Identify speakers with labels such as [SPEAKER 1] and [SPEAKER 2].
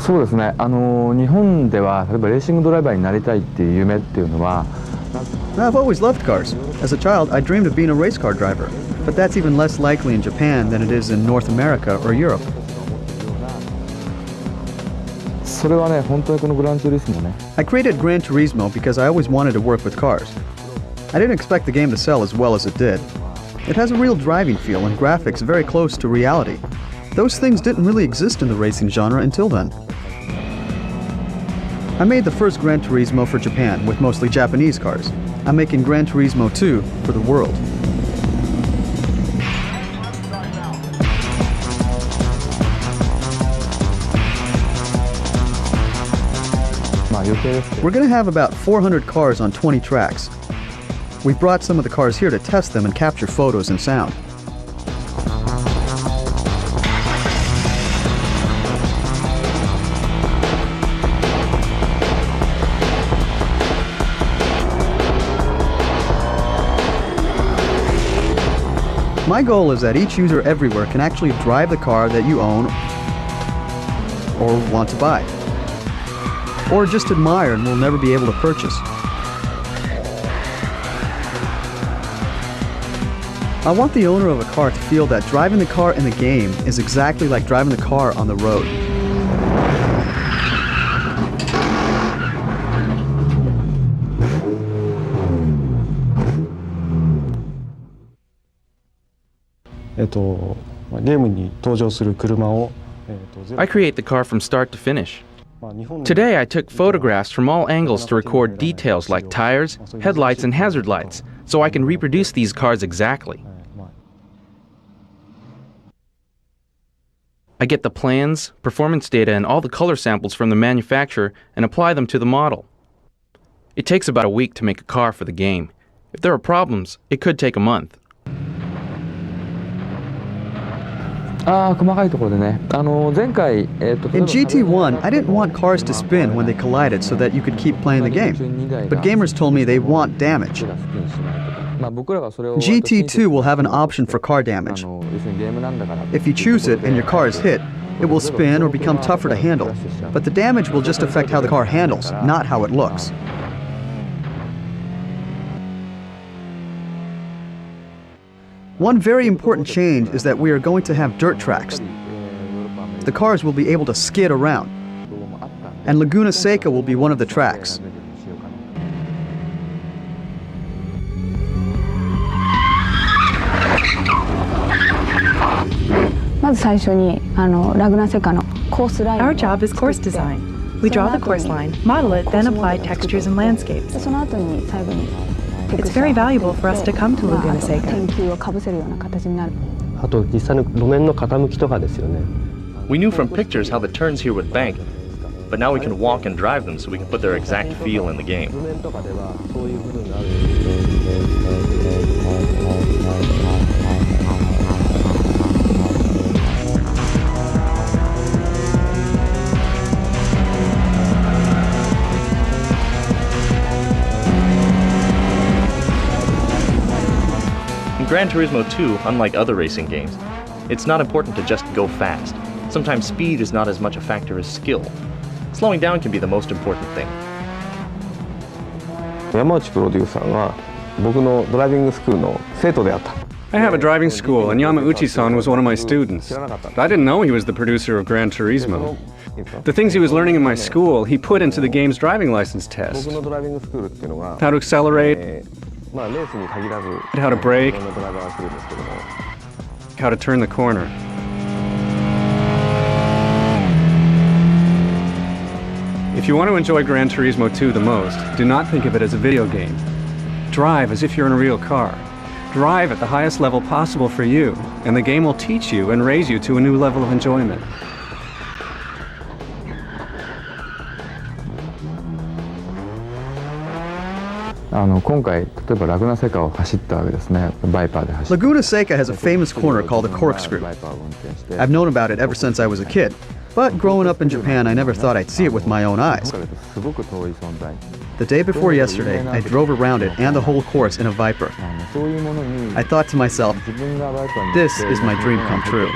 [SPEAKER 1] そうですね。日本では例えばレーシングドライバーになりたいっていう夢っていうのは
[SPEAKER 2] I've always loved cars. As a child, I dreamed of being a race car driver. But that's even less likely in Japan than it is in North America or Europe.
[SPEAKER 1] それはね、本当にこのグランツーリスモね。
[SPEAKER 2] I created Gran Turismo because I always wanted to work with cars. I didn't expect the game to sell as well as it did. It has a real driving feel and graphics very close to reality. Those things didn't really exist in the racing genre until then. I made the first Gran Turismo for Japan with mostly Japanese cars. I'm making Gran Turismo 2 for the world. We're going to have about 400 cars on 20 tracks. We brought some of the cars here to test them and capture photos and sound. My goal is that each user everywhere can actually drive the car that you own or want to buy, or just admire and will never be able to purchase. I want the owner of a car to feel that driving the car in the game is exactly like driving the car on the road.
[SPEAKER 3] I create the car from start to finish. Today I took photographs from all angles to record details like tires, headlights, and hazard lights, so I can reproduce these cars exactly. I get the plans, performance data, and all the color samples from the manufacturer and apply them to the model. It takes about a week to make a car for the game. If there are problems, it could take a month.
[SPEAKER 1] 細かいところでね、前回、
[SPEAKER 2] In GT1, I didn't want cars to spin when they collided so that you could keep playing the game. But gamers told me they want damage. GT2 will have an option for car damage. If you choose it and your car is hit, it will spin or become tougher to handle. But the damage will just affect how the car handles, not how it looks. One very important change is that we are going to have dirt tracks. The cars will be able to skid around. And Laguna Seca will be one of the tracks.
[SPEAKER 4] Our job is course design. We draw the course line, model it, then apply textures and landscapes. It's very valuable for us to come to Laguna Seca.
[SPEAKER 5] We knew from pictures how the turns here would bank, but now we can walk and drive them so we can put their exact feel in the game. In Gran Turismo 2, unlike other racing games, it's not important to just go fast. Sometimes speed is not as much a factor as skill. Slowing down can be the most important thing.
[SPEAKER 1] 山内プロデューサーが僕のドライビングスクールの生徒であった。
[SPEAKER 6] I have a driving school, and Yamauchi-san was one of my students. I didn't know he was the producer of Gran Turismo. The things he was learning in my school, he put into the game's driving license test. How to accelerate, how to brake, how to turn the corner. If you want to enjoy Gran Turismo 2 the most, do not think of it as a video game. Drive as if you're in a real car. Drive at the highest level possible for you, and the game will teach you and raise you to a new level of enjoyment.
[SPEAKER 1] 今回例えばラグナセカを走ったわけですね。バイパーで走った。
[SPEAKER 2] Laguna Seca has a famous corner called the corkscrew. I've known about it ever since I was a kid, but growing up in Japan, I never thought I'd see it with my own eyes. The day before yesterday, I drove around it and the whole course in a Viper. I thought to myself, this is my dream come true.